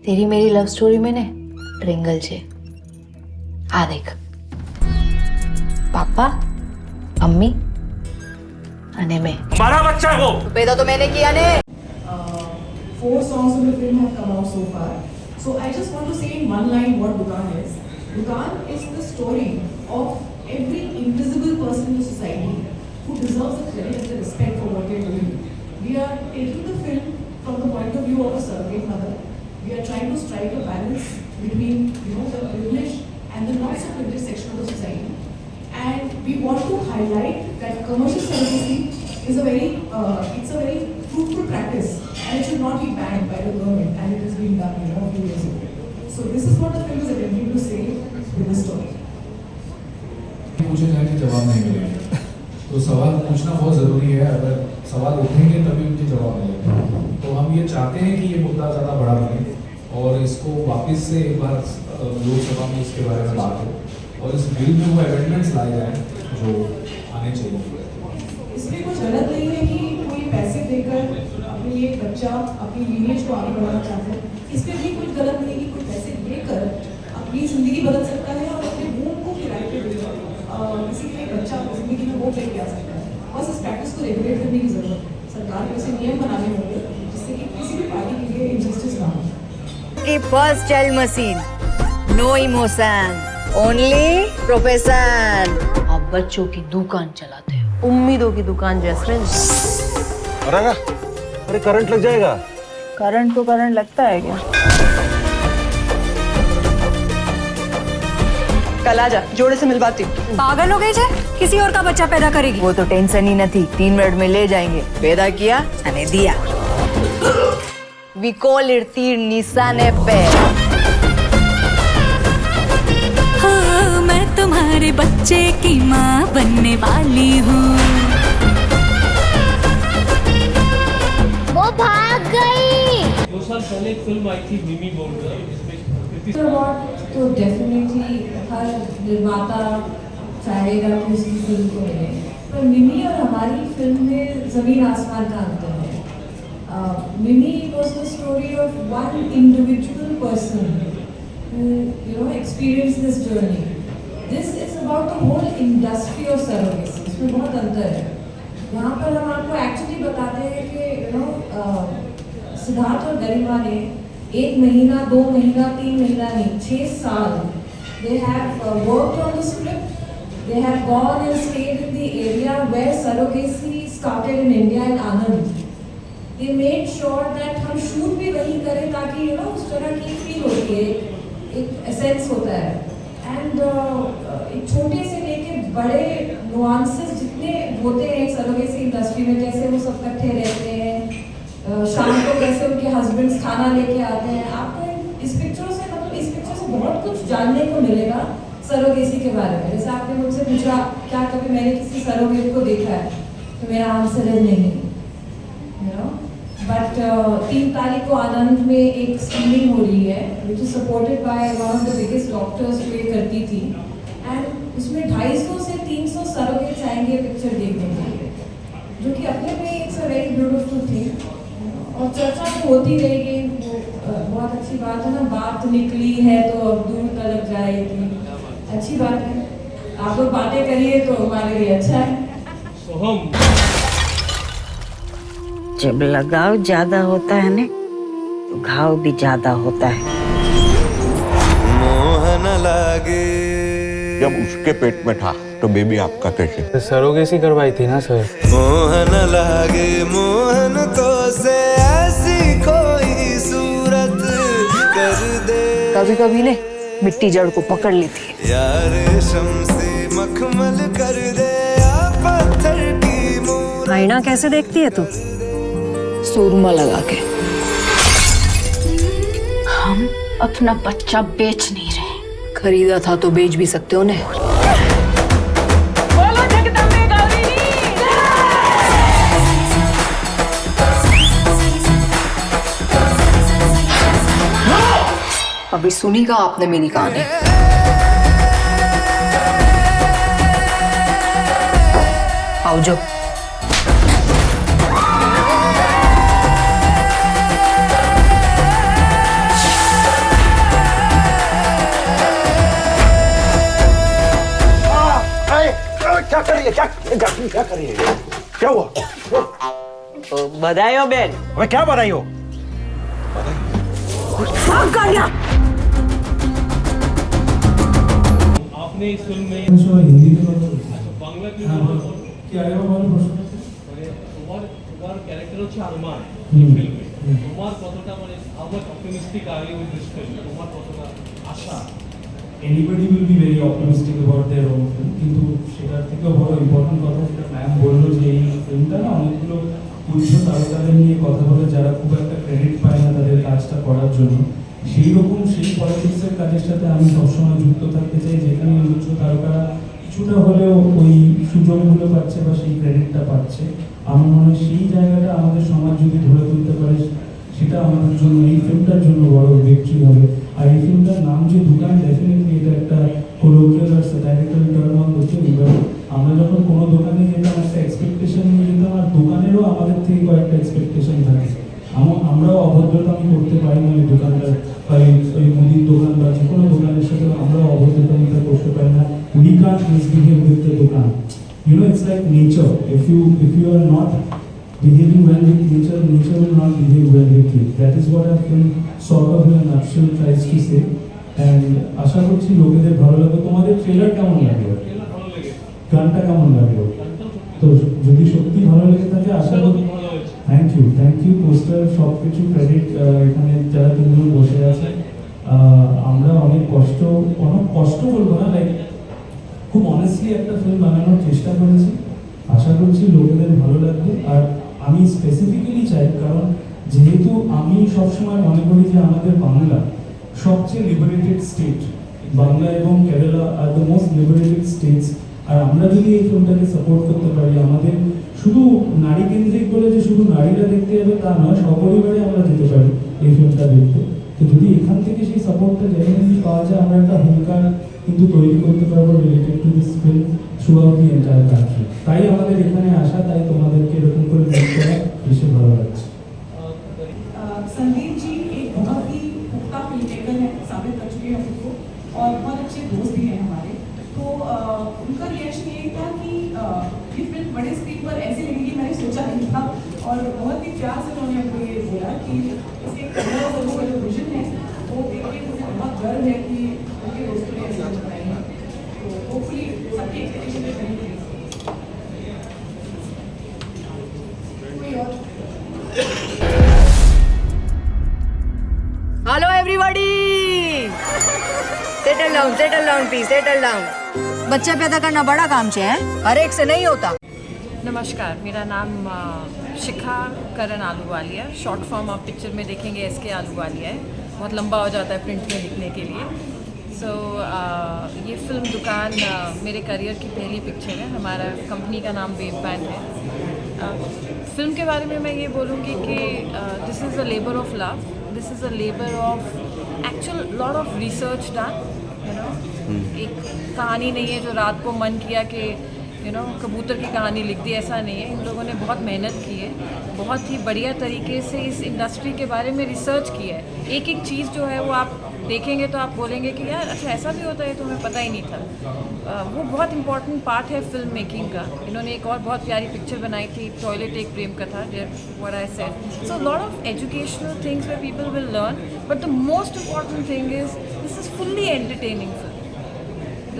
तेरी मेरी love story में ने ट्रिंगल છે આ દેખ पापा मम्मी અને मैं हमारा बच्चा है वो पैदा तो मैंने किया ने 4 songs in the film have come out so far. So I just want to say in one line what Dukaan is. Dukaan is the story of every invisible person in the society who deserves the credit and the respect for what they're doing. We are taking the film from the point of view of a surrogate mother. We are trying to strike a balance between, the privileged and the not so privileged section of the society. And we want to highlight that commercial surrogacy is a very fruitful practice, and it should not be banned by the government, and it has been done, a few years ago. So this is what the film is attempting to say with the story. पूछे जाएंगे जवाब नहीं मिलेंगे, तो सवाल पूछना बहुत ज़रूरी है। अगर सवाल उठेंगे तभी उनके जवाब मिलेंगे। तो हम ये चाहते हैं कि ये मुद्दा ज़्यादा बड़ा बने और इसको वापस से एक बार लोकसभा में इसके बारे में बात हो और इस बिल में वो अमेंडमेंट्स लाए जाएं जो आने चाहिए। इसमें कुछ गलत नहीं है कि कोई पैसे देकर अपने लिए बच्चा अपनी लीनेज को आगे बढ़ाना चाहता है। इसमें भी कुछ गलत नहीं है कि कोई पैसे देकर अपनी ज़िंदगी बदल सकता है और अपने वोट को किराए पे देकर किसी के बच्चा अपनी ज़िंदगी में वोट लेके आ सकता है। बस इस प्रैक्टिस को रेगुलेट करने की ज़रूरत है। सरकार को ऐसे नियम बनाने होंगे जिससे कि किसी भी पार्टी के लिए इनजस्टिस ना हो। की first child machine, no emotion, only profession. अब बच्चों की दुकान चलाते हैं, उम्मीदों की दुकान जैस्मिन। अरे करंट लग जाएगा। करंट तो करंट लगता है क्या? कल आजा, जोड़े से मिलवाती हूँ। पागल हो गई जे? किसी और का बच्चा पैदा करेगी? वो तो टेंशन ही न थी, 3 मिनट में ले जाएंगे। पैदा किया अने दिया। वी कॉल इट तीर निशाने पे। हाँ, मैं तुम्हारे बच्चे की माँ बनने वाली हूँ। वो भाग गई। 2 साल पहले एक फिल्म आई थी मिमी बोलकर, इसमें तो डेफिनेटली हर निर्माता चाहेगा कि उसकी फिल्म को मिले, पर मिमी और हमारी फिल्म में ज़मीन आसमान का अंतर है। मिमी was the story of one individual person who experienced this journey. This is about the whole industry of surrogacy. इसमें बहुत अंतर है। यहाँ पर हम आपको एक्चुअली बताते हैं कि सिद्धार्थ और गरिमा ने 1 महीना, 2 महीना, 3 महीना नहीं, 6 साल they have worked on the script. They have gone and stayed in the area where surrogacy started in India in Anand. They made sure that हम शूट भी वहीं करें ताकि उस तरह की फील होती है, एक एसेंस होता है। एंड एक छोटे से लेके बड़े नुआंसेस जितने होते हैं सरोगेसी इंडस्ट्री में, जैसे वो सब इकट्ठे रहते हैं, शाम को कैसे उनके हस्बैंड्स खाना लेके आते हैं। आपको इस पिक्चर से बहुत कुछ जानने को मिलेगा सरोगेसी के बारे में। जैसे आपने मुझसे पूछा क्या कभी मैंने किसी सरोगेट को देखा है, तो मेरा आंसर है नहीं। बट 3 तारीख को आनंद में एक स्क्रीनिंग हो रही है which is supported by one of the biggest doctors जो ये करती थी, एंड उसमें 250 से 300 सरोगेट्स आएंगे पिक्चर देखने के लिए, जो कि अपने में it's a very beautiful thing. और चर्चा तो होती रहेगी, वो बहुत अच्छी बात है ना, बात निकली है तो अब दूर तक जाएगी, अच्छी बात है। आप लोग बातें करिए तो हमारे लिए अच्छा है। जब लगाव ज्यादा होता है ना, तो घाव भी ज्यादा होता है। मोहन लागे जब उसके पेट में था तो बेबी आपका कैसे? सरोगेसी करवाई थी ना सर। मोहन लागे मोहन तो से ऐसी कोई सूरत कर दे। कभी कभी ने मिट्टी जड़ को पकड़ लेती है। यार शम्से मखमल कर दे या पत्थर की मूरत। आईना कैसे देखती है तू? सूरमा लगा के। हम अपना बच्चा बेच नहीं रहे। खरीदा था तो बेच भी सकते हो ने। अभी सुनी का आपने मेरी कहानी। आओ जो। क्या कर रही है? क्या कर रही है? क्या हुआ? बधाई हो बेन। अबे क्या बधाई हो? आपने इस फिल्म में हिंदी में বাংলা কি কি আগে বলো প্রশ্ন মানে তোমার ক্যারেক্টার হচ্ছে আরমান হুম। এই ফিল্মে তোমার কতটা মানে how much optimistic are you with this film তোমার কতটা আশা anybody will be very optimistic about their own film কিন্তু সেটার থেকেও বড় ইম্পর্টেন্ট কথা যেটা ম্যাম বললো যে এই ফিল্মটা না অনেকগুলো উচ্চ তারকাদের নিয়ে কথা বলে যারা খুব একটা ক্রেডিট পায় না তাদের কাজটা করার জন্য সেই রকম সেই পলিটিক্সের কাজের সাথে আমি সবসময় যুক্ত থাকতে চাই যেখানে উচ্চ তারকারা কিছুটা হলেও ওই সুযোগগুলো পাচ্ছে বা সেই ক্রেডিটটা পাচ্ছে আমার মনে হয় সেই জায়গাটা আমাদের সমাজ যদি ধরে তুলতে পারে সেটা আমাদের জন্য এই ফিল্মটার জন্য বড় ভিক্টরি হবে আর এই ফিল্মটার নাম যে দোকান ডেফিনেটলি এটা একটা কোলোকিয়াল আর satirical term on the film আমরা যখন কোনো দোকানে যেতাম একটা এক্সপেকটেশন নিয়ে যেতাম আর দোকানেরও আমাদের থেকে কয়েকটা এক্সপেকটেশন থাকে আমরাও অভদ্রতামি করতে পারি না ওই দোকানদার বা ওই মুদির দোকান বা যে কোনো দোকানের সাথে আমরাও অভদ্রতামিটা করতে পারি না we can't misbehave with the দোকান you know it's like nature if you are not behaving well with nature nature will not behave well with you that is what our film sort of in a nutshell tries to say and আশা করছি লোকেদের ভালো লাগবে তোমাদের trailer কেমন লাগলো ভালো লেগেছে গানটা কেমন লাগলো তো যদি সত্যি ভালো লেগে থাকে আশা করি ভালো হয়েছে থ্যাংক ইউ পোস্টার সব কিছু ক্রেডিট এখানে যারা তিনজন বসে আছে আমরা অনেক কষ্ট বলবো না লাইক খুব অনেস্টলি একটা ফিল্ম বানানোর চেষ্টা করেছি আশা করছি লোকেদের ভালো লাগবে আর আমি স্পেসিফিক্যালি চাই কারণ যেহেতু আমি সবসময় মনে করি যে আমাদের বাংলা সবচেয়ে লিবারেটেড স্টেট বাংলা এবং কেরালা আর দ্য মোস্ট লিবারেটেড স্টেটস আর আমরা যদি এই ফিল্মটাকে সাপোর্ট করতে পারি আমাদের শুধু নারী কেন্দ্রিক বলে যে শুধু নারীরা দেখতে যাবে তা নয় সপরিবারে আমরা যেতে পারি এই ফিল্মটা দেখতে তো যদি এখান থেকে সেই সাপোর্টটা জেনুইনলি পাওয়া যায় আমরা একটা হুঙ্কার কিন্তু তৈরি করতে পারবো related to this film through out the entire country তাই আমাদের এখানে আসা তাই তোমাদেরকে এরকম করে মিট করা বেশি ভালো লাগছে संदीप जी एक बहुत ही पुख्ता फिल्म मेकर है साबित कर चुके हैं खुद को और बहुत अच्छे दोस्त भी हैं हमारे तो उनका रिएक्शन ये था कि ये फिल्म बड़े स्क्रीन पर ऐसे लगेगी मैंने सोचा नहीं था और बहुत ही प्यार से उन्होंने हमको ये बोला कि इसके कलर और वो जो विजन है वो देख के मुझे बहुत गर्व है कि उनके दोस्तों ने ऐसा बनाई है तो होपफुली सबकी एक्सपेक्टेशन पे खरी होगी कोई और hello everybody settle down please settle down बच्चा पैदा करना बड़ा काम है हर एक से नहीं होता नमस्कार मेरा नाम शिखा करण आलूवालिया शॉर्ट फॉर्म आप पिक्चर में देखेंगे एसके आलूवालिया है बहुत लंबा हो जाता है प्रिंट में लिखने के लिए सो ये फिल्म दुकान मेरे करियर की पहली पिक्चर है हमारा कंपनी का नाम वेव बैंड है फिल्म के बारे में मैं ये बोलूँगी कि this is a labour of love this is a labour of actual lot of research done you know एक कहानी नहीं है जो रात को मन किया कि यू नो कबूतर की कहानी लिख दी ऐसा नहीं है इन लोगों ने बहुत मेहनत की है बहुत ही बढ़िया तरीके से इस इंडस्ट्री के बारे में रिसर्च की है एक एक चीज़ जो है वो आप देखेंगे तो आप बोलेंगे कि यार अच्छा ऐसा भी होता है तो हमें पता ही नहीं था वो बहुत इंपॉर्टेंट पार्ट है फिल्म मेकिंग का इन्होंने एक और बहुत प्यारी पिक्चर बनाई थी toilet Ek Prem Katha what I said so lot of educational things where people will learn but the most important thing is this is fully entertaining film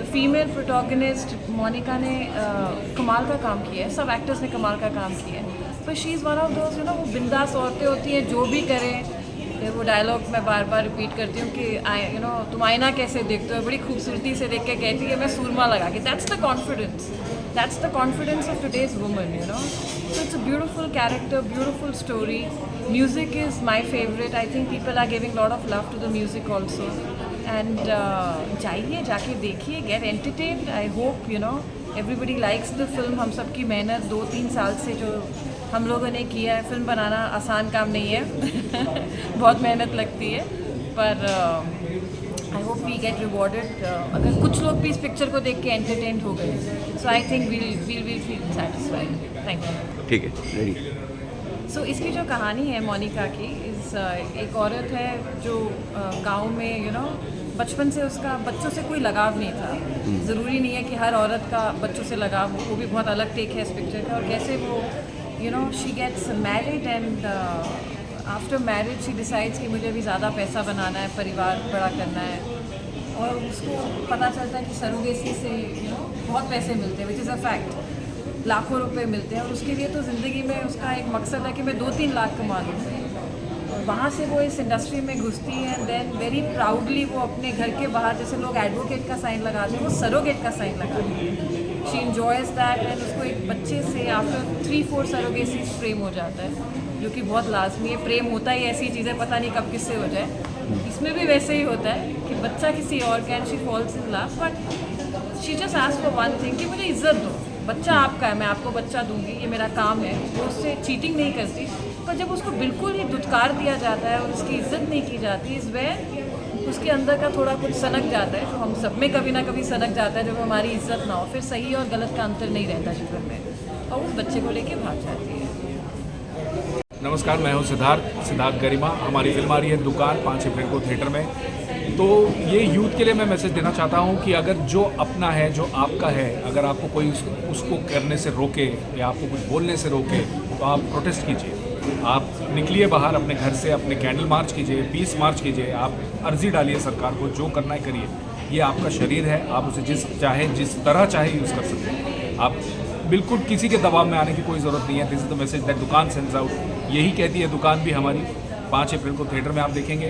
the female protagonist Monika ने कमाल का काम किया है सब एक्टर्स ने कमाल का काम किया है पर she is one of those you know वो बिंदास औरतें होती हैं जो भी करें वो डायलॉग मैं बार बार रिपीट करती हूँ कि यू नो तुम आईना कैसे देखते हो बड़ी खूबसूरती से देख के कहती है मैं सूरमा लगा के that's the confidence of today's woman you know so it's a beautiful character beautiful story music is my favourite I think people are giving lot of love to the music also and जाइए जाके देखिए get entertained I hope you know everybody likes the film हम सब की मेहनत 2-3 साल से जो हम लोगों ने किया है फिल्म बनाना आसान काम नहीं है बहुत मेहनत लगती है पर I hope we get rewarded अगर कुछ लोग भी इस पिक्चर को देख के एंटरटेन हो गए so I think we'll feel satisfied thank you ठीक है रेडी सो इसकी जो कहानी है मोनिका की एक औरत है जो गांव में यू नो बचपन से उसका बच्चों से कोई लगाव नहीं था। ज़रूरी नहीं है कि हर औरत का बच्चों से लगाव हो, वो भी बहुत अलग टेक है इस पिक्चर का। और कैसे वो she gets married and after marriage she decides कि मुझे भी ज़्यादा पैसा बनाना है, परिवार बड़ा करना है, और उसको पता चलता है कि सरोगेसी से बहुत पैसे मिलते हैं, विच इज़ अ फैक्ट, लाखों रुपए मिलते हैं। और उसके लिए तो ज़िंदगी में उसका एक मकसद है कि मैं 2-3 लाख कमा लूँ। और वहाँ से वो इस इंडस्ट्री में घुसती है, देन वेरी प्राउडली वो अपने घर के बाहर, जैसे लोग एडवोकेट का साइन लगाते हैं, वो सरोगेट का साइन लगाती है। शी इन्जॉयज़ दैट एंड उसको एक बच्चे से आफ्टर 3-4 सरोगेसीज प्रेम हो जाता है, जो कि बहुत लाजमी है। प्रेम होता ही ऐसी चीज़ें, पता नहीं कब किससे हो जाए। इसमें भी वैसे ही होता है कि बच्चा किसी और का, and she falls in love, but she just ask for one thing कि मुझे इज्जत दो, बच्चा आपका है, मैं आपको बच्चा दूंगी, ये मेरा काम है। वो उससे चीटिंग नहीं करती, पर जब उसको बिल्कुल ही दुत्कार दिया जाता है और उसकी इज्जत नहीं की जाती, इस वे उसके अंदर का थोड़ा कुछ सनक जाता है, जो हम सब में कभी ना कभी सनक जाता है, जब हमारी इज्जत ना हो, फिर सही और गलत का अंतर नहीं रहता जीवन में, और उस बच्चे को लेके भाग जाती है। नमस्कार, मैं हूं सिद्धार्थ गरिमा। हमारी फिल्म आ रही है दुकान 5 अप्रैल को थिएटर में। तो ये यूथ के लिए मैं मैसेज देना चाहता हूं कि अगर जो अपना है, जो आपका है, अगर आपको कोई उसको करने से रोके या आपको कुछ बोलने से रोके, तो आप प्रोटेस्ट कीजिए। आप निकलिए बाहर अपने घर से, अपने कैंडल मार्च कीजिए, पीस मार्च कीजिए, आप अर्जी डालिए सरकार को, जो करना है करिए। ये आपका शरीर है, आप उसे जिस तरह चाहे यूज़ कर सकते हैं। आप बिल्कुल किसी के दबाव में आने की कोई ज़रूरत नहीं है। This is the message that दुकान सेंड्स आउट। यही कहती है दुकान भी हमारी। 5 अप्रैल को थिएटर में आप देखेंगे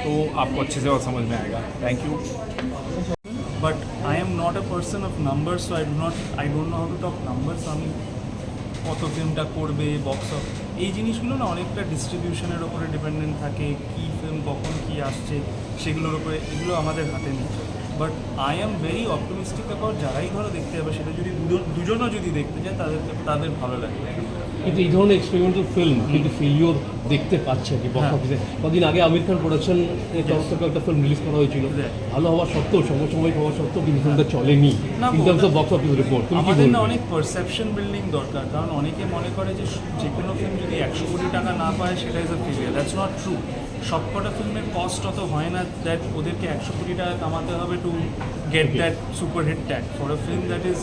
तो आपको अच्छे से और समझ में आएगा। Thank you. But I am not a person of numbers, so I don't know how to talk numbers. আমি কত ফিল্মটা করবে, বক্স অফ, এই জিনিসগুলো না অনেকটা ডিস্ট্রিবিউশনের ওপরে ডিপেন্ডেন্ট থাকে। কী ফিল্ম কখন কী আসছে সেগুলোর উপরে, এগুলো আমাদের হাতে নেই। But I am very optimistic about যারাই ধরো দেখতে যাবে, সেটা যদি দুজনও যদি দেখতে যায় তাদের ভালো লাগবে। কিন্তু এই ধরনের এক্সপেরিমেন্টাল ফিল্ম কিন্তু ফেলিওর দেখতে পাচ্ছে কি বক্স অফিসে। কদিন আগে আমির খান প্রোডাকশন তরফ থেকে একটা ফিল্ম রিলিজ করা হয়েছিল, ভালো হওয়া সত্ত্বেও, সমসাময়িক হওয়া সত্ত্বেও কিন্তু ফিল্মটা চলেনি in terms of box office report. আমাদের না অনেক পারসেপশন বিল্ডিং দরকার, কারণ অনেকে মনে করে যে কোনো ফিল্ম যদি 100 কোটি টাকা না পায় সেটা is a failure. That's not true. সবকটা ফিল্মের কস্ট অত হয় না দ্যাট ওদেরকে 100 কোটি টাকা কামাতে হবে to get that super hit tag. For a film that is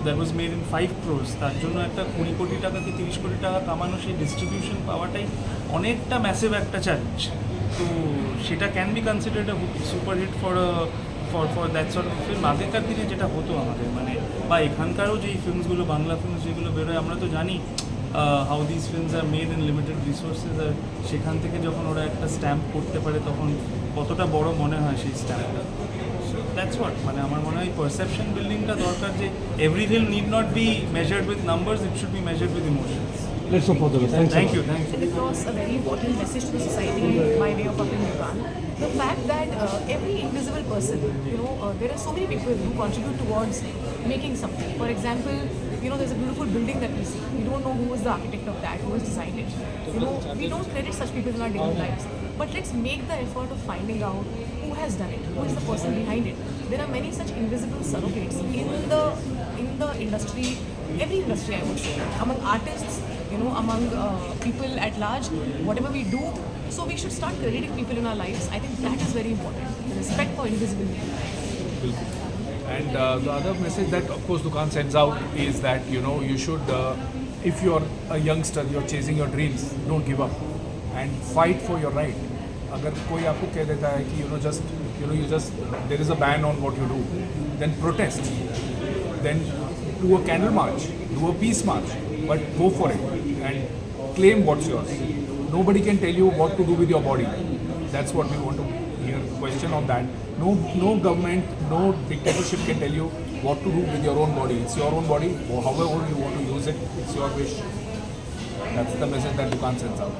that was made in 5 crores, তার জন্য একটা 20 কোটি টাকা কি 30 কোটি টাকা কামানো, সেই ডিস্ট্রিবিউশন পাওয়াটাই অনেকটা ম্যাসিভ একটা চ্যালেঞ্জ। তো সেটা can be considered a super hit for that sort of film. আগেকার দিনে যেটা হতো আমাদের, মানে বা এখানকারও যেই ফিল্মসগুলো, বাংলা ফিল্মস যেগুলো বেরোয়, আমরা তো জানি how this films are made in limited resources, আর সেখান থেকে যখন ওরা একটা স্ট্যাম্প করতে পারে তখন কতটা বড় মনে হয় সেই স্ট্যাম্পটা। দ্যাটস হোয়াট, মানে আমার মনে হয় পারসেপশন বিল্ডিংটা দরকার, যে every film need not be measured with numbers, it should be measured with emotions. Let's hope for the best. Thank you. It was a very important message to the society by way of Apin Dukan. The fact that every invisible person, there are so many people who contribute towards making something. For example, there's a beautiful building that we see. We don't know who was the architect of that, who has designed it. We don't credit such people in our daily lives. But let's make the effort of finding out who has done it, who is the person behind it. There are many such invisible surrogates in the industry, every industry I would say, among artists, among people at large, whatever we do. So we should start crediting people in our lives. I think that is very important. Respect for invisible people. And the other message that of course Dukaan sends out is that you should, if you're a youngster, you're chasing your dreams, don't give up and fight for your right. अगर कोई आपको कह देता है कि you just there is a ban on what you do, then protest, then do a candle march, do a peace march, but go for it and claim what's yours. Nobody can tell you what to do with your body. That's what we want to hear. Question on that. No government, no dictatorship can tell you what to do with your own body. It's your own body. However you want to use it, it's your wish. That's the message that Dukaan sends out.